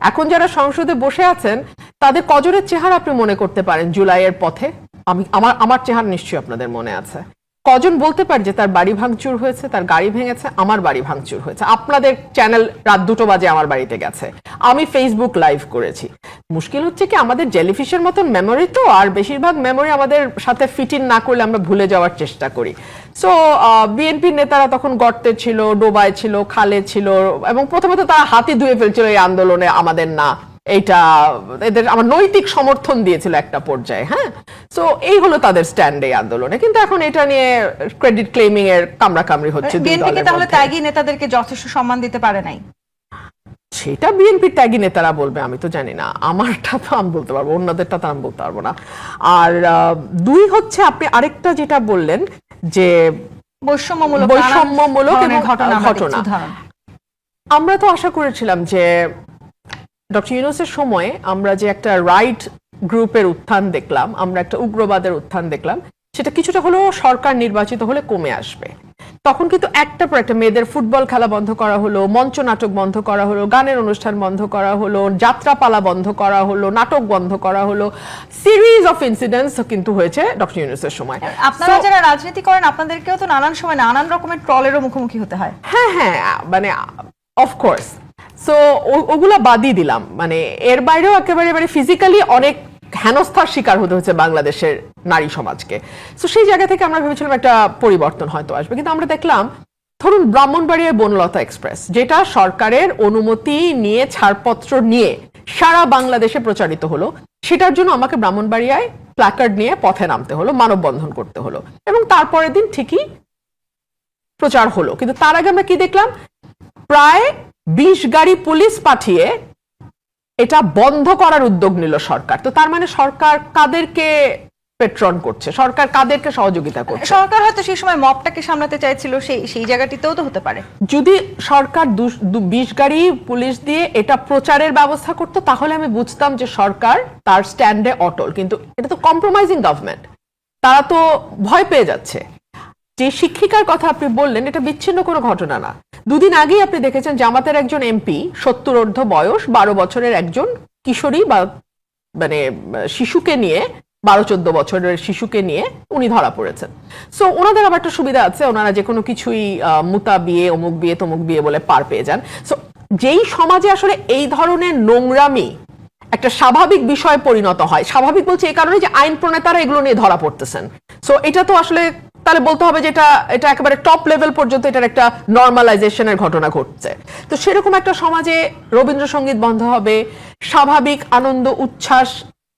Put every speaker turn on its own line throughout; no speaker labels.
এখন যারা সংসদে বসে আছেন তাদের কজনের চেহারা আপনি মনে করতে পারেন জুলাইয়ের পথে? আমার চেহারা নিশ্চয়ই আপনাদের মনে আছে। কজন বলতে পারে যে তার বাড়ি ভাঙচুর হয়েছে, তার গাড়ি ভেঙেছে, আমার বাড়ি ভাঙচুর হয়েছে, আপনাদের চ্যানেল রাত 2টো বাজে আমার বাড়িতে গেছে, আমি ফেসবুক লাইভ করেছি? মুশকিল হচ্ছে কি আমাদের জেলিফিশের মতন মেমোরি তো, আর বেশিরভাগ মেমোরি আমাদের সাথে ফিট ইন না করলে আমরা ভুলে যাওয়ার চেষ্টা করি। সো বিএনপির নেতারা তখন গর্তে ছিল, ডোবায় ছিল, খালে ছিল, এবং প্রথমত তারা হাতি ধুয়ে ফেলছিল এই আন্দোলনে আমাদের না, এইটা এদের আমার নৈতিক সমর্থন দিয়েছিল একটা পর্যায়ে। হ্যাঁ, সো এই হলো তাদের স্ট্যান্ড এই আন্দোলনে। কিন্তু এখন এটা নিয়ে ক্রেডিট ক্লেমিং এর কামড়াকামড়ি হচ্ছে।
বিএনপি তাহলে ত্যাগী নেতাদেরকে যথেষ্ট সম্মান দিতে পারে নাই?
সেটা বিএনপির ত্যাগী নেতারা বলবে, আমি তো জানি না। আমারটা তো আমি বলতে পারবো, অন্যদেরটা তো আমি বলতে পারবো না। আর দুই হচ্ছে আপনি আরেকটা যেটা বললেন যে বৈষম্যমূলক ঘটনা, আমরা তো আশা করেছিলাম যে ডক্টর ইউনূসের সময়ে আমরা যে একটা রাইট গ্রুপের উত্থান দেখলাম, আমরা একটা উগ্রবাদের উত্থান দেখলাম, সেটা কিছুটা হলেও সরকার নির্বাচিত হলে কমে আসবে। তখন কিন্তু একটা পর একটা মেয়েদের ফুটবল খেলা বন্ধ করা হলো, মঞ্চ নাটক বন্ধ করা হলো, গানের অনুষ্ঠান বন্ধ করা হলো, যাত্রাপালা বন্ধ করা হলো, নাটক বন্ধ করা হলো, সিরিজ অফ ইনসিডেন্টস কিন্তু হয়েছে ডক্টর ইউনূসের সময়।
আপনারা যারা রাজনীতি করেন আপনাদেরকেও তো নানান সময় নানান রকমের ট্রলেরও মুখোমুখি হতে হয়।
হ্যাঁ হ্যাঁ, মানে অফকোর্স। সো ওগুলা বাদই দিলাম, মানে এর বাইরেও একেবারে মানে ফিজিক্যালি অনেক হেনস্থার শিকার হতে হচ্ছে বাংলাদেশের নারী সমাজকে। সো সেই জায়গা থেকে আমরা ভেবেছিলাম একটা পরিবর্তন হয়তো আসবে, কিন্তু আমরা দেখলাম ধরুন ব্রাহ্মণবাড়িয়ার বনলতা এক্সপ্রেস, যেটা সরকারের অনুমতি নিয়ে ছাড়পত্র নিয়ে সারা বাংলাদেশে প্রচারিত হলো, সেটার জন্য আমাকে ব্রাহ্মণবাড়িয়ায় প্ল্যাকার্ড নিয়ে পথে নামতে হলো, মানববন্ধন করতে হলো, এবং তারপরের দিন ঠিকই প্রচার হলো। কিন্তু তার আগে আমরা কি দেখলাম, প্রায় 20 গাড়ি পুলিশ পাঠিয়ে এটা বন্ধ করার উদ্যোগ নিল সরকার। তো তার মানে সরকার কাদেরকে পেট্রন করছে, সরকার কাদেরকে সহযোগিতা করছে?
সরকার হয়তো সেই সময় মবটাকে সামলাতে চাইছিল, সেই জায়গাটিতেও তো হতে পারে।
যদি সরকার 20 গাড়ি পুলিশ দিয়ে এটা প্রচারের ব্যবস্থা করতো তাহলে আমি বুঝতাম যে সরকার তার স্ট্যান্ডে অটল। কিন্তু এটা তো কম্প্রোমাইজিং গভর্নমেন্ট, তারা তো ভয় পেয়ে যাচ্ছে। যে শিক্ষিকার কথা আপনি বললেন, এটা বিচ্ছিন্ন কোনো ঘটনা না। দুদিন আগেই আপনি দেখেছেন জামাতের একজন এমপি, 70 বয়স, 12 বছরের একজন কিশোরী বা মানে শিশুকে নিয়ে, 12-14 বছরের শিশুকে নিয়ে উনি ধরা পড়েছেন। সো ওনাদের আবার একটা সুবিধা আছে, ওনারা যে কোনো কিছুই মুতা বিয়ে, অমুক বিয়ে, তমুক বিয়ে বলে পার পেয়ে যান। সো যেই সমাজে আসলে এই ধরনের নোংরামি একটা স্বাভাবিক বিষয় পরিণত হয়, স্বাভাবিক বলছে এই কারণে যে আইন প্রণেতারা এগুলো নিয়ে ধরা পড়তেছেন। সো এটা তো আসলে তাহলে বলতে হবে যে এটা একেবারে টপ লেভেল পর্যন্ত এটার একটা নর্মালাইজেশনের ঘটনা ঘটছে। তো সেরকম একটা সমাজে রবীন্দ্রসঙ্গীত বন্ধ হবে, স্বাভাবিক আনন্দ উচ্ছ্বাস,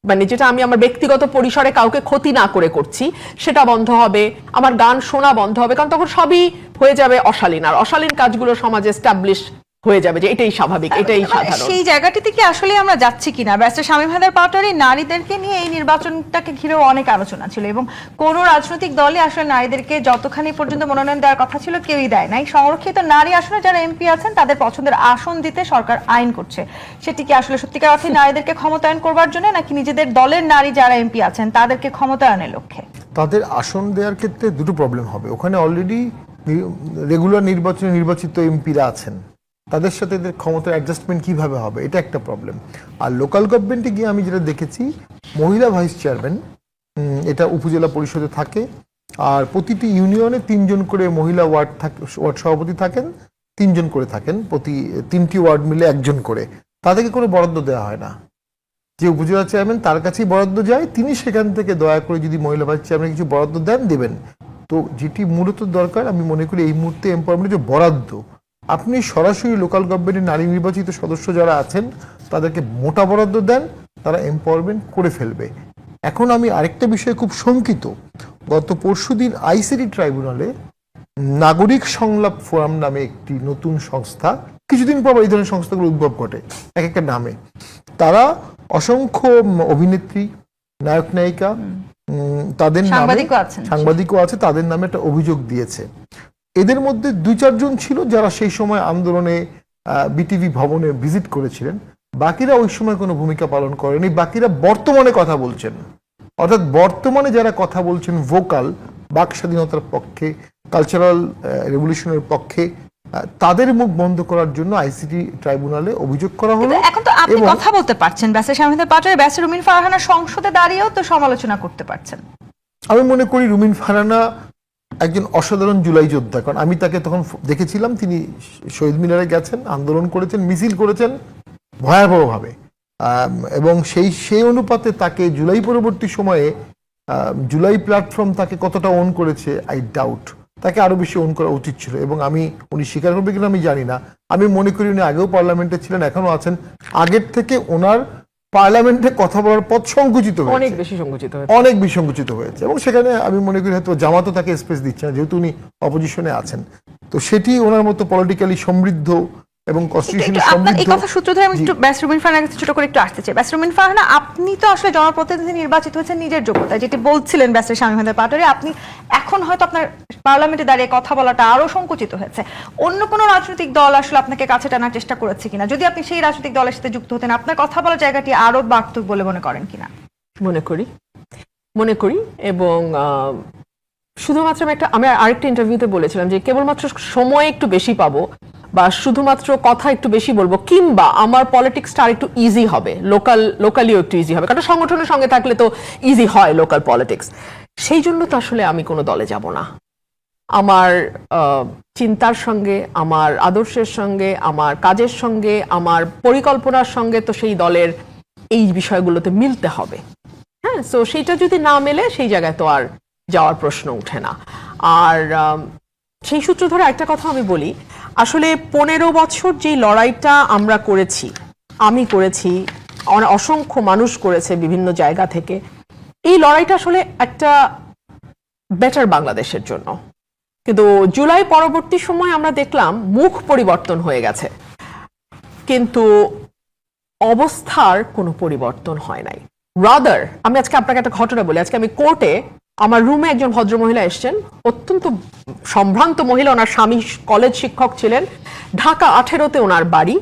মানে যেটা আমি আমার ব্যক্তিগত পরিসরে কাউকে ক্ষতি না করে করছি, সেটা বন্ধ হবে, আমার গান শোনা বন্ধ হবে, কারণ তখন সবই হয়ে যাবে অশালীন, আর অশালীন কাজগুলো সমাজে এস্টাবলিশ হয়ে যাবে যে এটাই স্বাভাবিক, এটাই সাধারণ।
সেই জায়গাটিতে কি আসলে আমরা যাচ্ছি কিনা? ব্যারিস্টার শামীম হায়দার পাটোয়ারি, নারীদেরকে নিয়ে এই নির্বাচনটাকে ঘিরেও অনেক আলোচনা ছিল, এবং কোন রাজনৈতিক দলই আসলে নারীদেরকে যতখানি পর্যন্ত মনোনয়ন দেওয়ার কথা ছিল কেউই দেয় নাই। সংরক্ষিত নারী আসনে যারা এমপি আছেন তাদের পছন্দের আসন দিতে সরকার আইন করছে। সেটি কি আসলে সত্যিকার অর্থে নারীদেরকে ক্ষমতায়ন করবার জন্য, নাকি নিজেদের দলের নারী যারা এমপি আছেন তাদেরকে ক্ষমতায়নের লক্ষ্যে?
তাদের আসন দেওয়ার ক্ষেত্রে দুটো প্রবলেম হবে। ওখানে অলরেডি রেগুলার নির্বাচনে নির্বাচিত এমপিরা আছেন, তাদের সাথে এদের ক্ষমতার অ্যাডজাস্টমেন্ট কিভাবে হবে, এটা একটা প্রবলেম। আর লোকাল গভর্নমেন্টে গিয়ে আমি যেটা দেখেছি, মহিলা ভাইস চেয়ারম্যান এটা উপজেলা পরিষদে থাকে, আর প্রতিটি ইউনিয়নে 3 জন করে মহিলা ওয়ার্ড সভাপতি থাকেন, 3 জন করে থাকেন, প্রতি 3টি ওয়ার্ড মিলে 1 জন করে। তাদেরকে কোনো বরাদ্দ দেওয়া হয় না, যে উপজেলা চেয়ারম্যান তার কাছেই বরাদ্দ যায়, তিনি সেখান থেকে দয়া করে যদি মহিলা ভাইস চেয়ারম্যান কিছু বরাদ্দ দেবেন। তো যেটি মূলত দরকার আমি মনে করি এই মুহূর্তে এমপাওয়ারমেন্টের যে বরাদ্দ, আপনি সরাসরি লোকাল গভর্নমেন্টের নারী নির্বাচিত সদস্য যারা আছেন তাদেরকে মোটা বরাদ্দ দেন, তারা এমপাওয়ারমেন্ট করে ফেলবে। এখন আমি আরেকটা বিষয়ে খুব শঙ্কিত, গত পরশুদিন আইসিটি ট্রাইব্যুনালে নাগরিক সংলাপ ফোরাম নামে একটি নতুন সংস্থা, কিছুদিন পর এই ধরনের সংস্থাগুলো উদ্ভব ঘটে এক একটা নামে, তারা অসংখ্য অভিনেত্রী, নায়ক নায়িকা, তাদের নামে সাংবাদিকও আছে, তাদের নামে একটা অভিযোগ দিয়েছে। এদের মধ্যে 2-4 জন ছিল যারা সেই সময় আন্দোলনে বিটিভি ভবনে ভিজিট করেছিলেন, বাকিরা ওই সময় কোনো ভূমিকা পালন করেনি। বাকিরা বর্তমানে কথা বলছেন, অর্থাৎ বর্তমানে যারা কথা বলছেন ভোকাল, বাক স্বাধীনতার পক্ষে, কালচারাল রেভলিউশনের পক্ষে, তাদের মুখ বন্ধ করার জন্য আইসিটি ট্রাইব্যুনালে অভিযোগ করা হলো।
কিন্তু এখন তো আপনি কথা বলতে পারছেন, ব্যারিস্টার শামীম পাটোয়ারি, ব্যারিস্টার রুমিন ফারহানা সংসদে দাঁড়িয়েও তো সমালোচনা করতে পারছেন।
আমি মনে করি রুমিন ফারহানা একজন অসাধারণ জুলাই যোদ্ধা, কারণ আমি তাকে তখন দেখেছিলাম, তিনি শহীদ মিনারে গেছেন, আন্দোলন করেছেন, মিছিল করেছেন ভয়াবহভাবে, এবং সেই অনুপাতে তাকে জুলাই পরবর্তী সময়ে জুলাই প্ল্যাটফর্ম তাকে কতটা ওন করেছে আই ডাউট। তাকে আরো বেশি ওন করা উচিত ছিল, এবং উনি স্বীকার করবে কিনা আমি জানি না। আমি মনে করি উনি আগেও পার্লামেন্টে ছিলেন, এখনো আছেন। আগের থেকে ওনার পার্লামেন্টে কথা বলার পথ সংকুচিত হয়েছে,
অনেক বেশি সংকুচিত হয়েছে,
অনেক বেশি সংকুচিত হয়েছে, এবং সেখানে আমি মনে করি হয়তো জামাতও তাকে স্পেস দিচ্ছে না, যেহেতু উনি অপোজিশনে আছেন। তো সেটি ওনার মতো পলিটিক্যালি সমৃদ্ধ এবং কনস্টিটিউশনালি সমৃদ্ধ।
এই কথা সূত্র ধরে আমি একটু ব্যারিস্টার রুমিন ফারহানার কাছে ছোট করে একটু আসতে চাই। ব্যারিস্টার রুমিন ফারহানা, আপনি তো আসলে জনপ্রতিনিধি নির্বাচিত হয়েছেন নিজের যোগ্যতায়, যেটি বলছিলেন ব্যারিস্টার শামীম পাটোয়ারি, আপনি এখন হয়তো আপনার পার্লামেন্টে দাঁড়িয়ে কথা বলাটা আরো সংকুচিত হয়েছে। অন্য কোনো রাজনৈতিক দল আসলে আপনাকে কাছে টানার চেষ্টা করেছে কিনা? যদি আপনি সেই রাজনৈতিক দলের সাথে যুক্ত হতেন, আপনার কথা বলার জায়গাটি আরো বাড়ত বলে মনে করেন কিনা?
মনে করি এবং শুধুমাত্র আমি আরেকটা ইন্টারভিউতে বলেছিলাম যে কেবলমাত্র সময় একটু বেশি পাবো বা শুধুমাত্র কথা একটু বেশি বলবো, কিংবা আমার পলিটিক্সটা আর একটু ইজি হবে, লোকালিও একটু ইজি হবে, কারণ সংগঠনের সঙ্গে থাকলে তো ইজি হয় লোকাল পলিটিক্স। সেই জন্য তো আসলে আমি কোনো দলে যাব না। আমার চিন্তার সঙ্গে, আমার আদর্শের সঙ্গে, আমার কাজের সঙ্গে, আমার পরিকল্পনার সঙ্গে তো সেই দলের এই বিষয়গুলোতে মিলতে হবে। হ্যাঁ, সো সেইটা যদি না মেলে সেই জায়গায় তো আর যাওয়ার প্রশ্ন উঠে না। আর সেই সূত্র ধরে একটা কথা আমি বলি, আসলে 15 বছর যে লড়াইটা আমরা করেছি, আমি করেছি, অসংখ্য মানুষ করেছে বিভিন্ন জায়গা থেকে, এই লড়াইটা আসলে একটা বেটার বাংলাদেশের জন্য। কিন্তু জুলাই পরবর্তী সময় আমরা দেখলাম মুখ পরিবর্তন হয়ে গেছে, কিন্তু অবস্থার কোনো পরিবর্তন হয় নাই। রাদার, আমি আজকে আপনাকে একটা ঘটনা বলি। আজকে আমি কোর্টে, আমার রুমে একজন ভদ্রমহিলা এসছেন, অত্যন্ত সম্ভ্রান্ত মহিলা, ওনার স্বামী কলেজ শিক্ষক ছিলেন, ঢাকা 18-তে ওনার বাড়ি।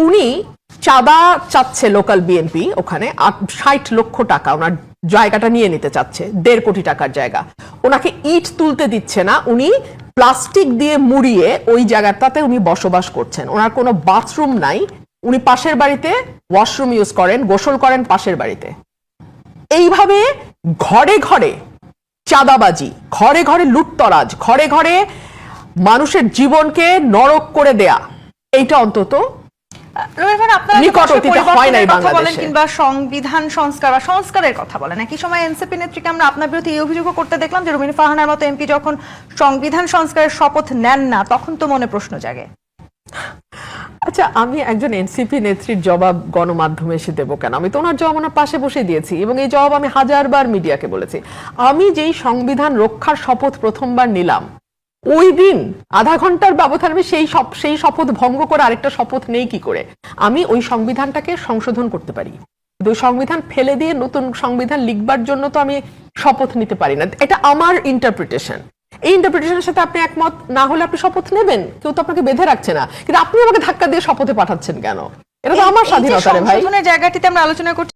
উনি চাঁদা চাচ্ছে লোকাল বিএনপি, ওখানে 60 লক্ষ টাকা ওনার জায়গাটা নিয়ে নিতে চাচ্ছে, 1.5 কোটি টাকার জায়গা। ওনাকে ইট তুলতে দিচ্ছে না, উনি প্লাস্টিক দিয়ে মুড়িয়ে ওই জায়গাটাতে উনি বসবাস করছেন। ওনার কোনো বাথরুম নাই, উনি পাশের বাড়িতে ওয়াশরুম ইউজ করেন, গোসল করেন পাশের বাড়িতে। এইভাবে ঘরে ঘরে চাঁদাবাজি, ঘরে ঘরে লুটতরাজ, ঘরে ঘরে মানুষের জীবনকে নরক করে দেয়া, এইটা অন্তত নিকট অতীতে হয় নাই বাংলাদেশে।
কিংবা সংবিধান সংস্কার বা সংস্কারের কথা বলেন। একই সময় এনসিপি নেত্রীকে আমরা আপনার বিরুদ্ধে এই অভিযোগও করতে দেখলাম যে রুমিন ফারহানার মতো এমপি যখন সংবিধান সংস্কারের শপথ নেন না, তখন তো মনে প্রশ্ন জাগে।
আচ্ছা, আমি একজন এনসিপি নেত্রীর জবাব গণমাধ্যমে এসে দেবো কেন? আমি তো ওনার জবাব ওনার পাশে বসে দিয়েছি, এবং এই জবাব আমি হাজারবার মিডিয়াকে বলেছি। আমি যেই সংবিধান রক্ষার শপথ প্রথমবার নিলাম, ওই দিন আধা ঘন্টার ব্যবধানে আমি সেই শপথ ভঙ্গ করে আরেকটা শপথ নেই কি করে? আমি ওই সংবিধানটাকে সংশোধন করতে পারি, কিন্তু ওই সংবিধান ফেলে দিয়ে নতুন সংবিধান লিখবার জন্য তো আমি শপথ নিতে পারি না। এটা আমার ইন্টারপ্রিটেশন। এই ইন্টারপ্রিটেশনের সাথে আপনি একমত না হলে আপনি শপথ নেবেন, কেউ তো আপনাকে বেঁধে রাখছে না, কিন্তু আপনি আমাকে ধাক্কা দিয়ে শপথে পাঠাচ্ছেন কেন? এটা তো আমার স্বাধীনতা রে ভাই।
জায়গাটিতে আমরা আলোচনা করছি।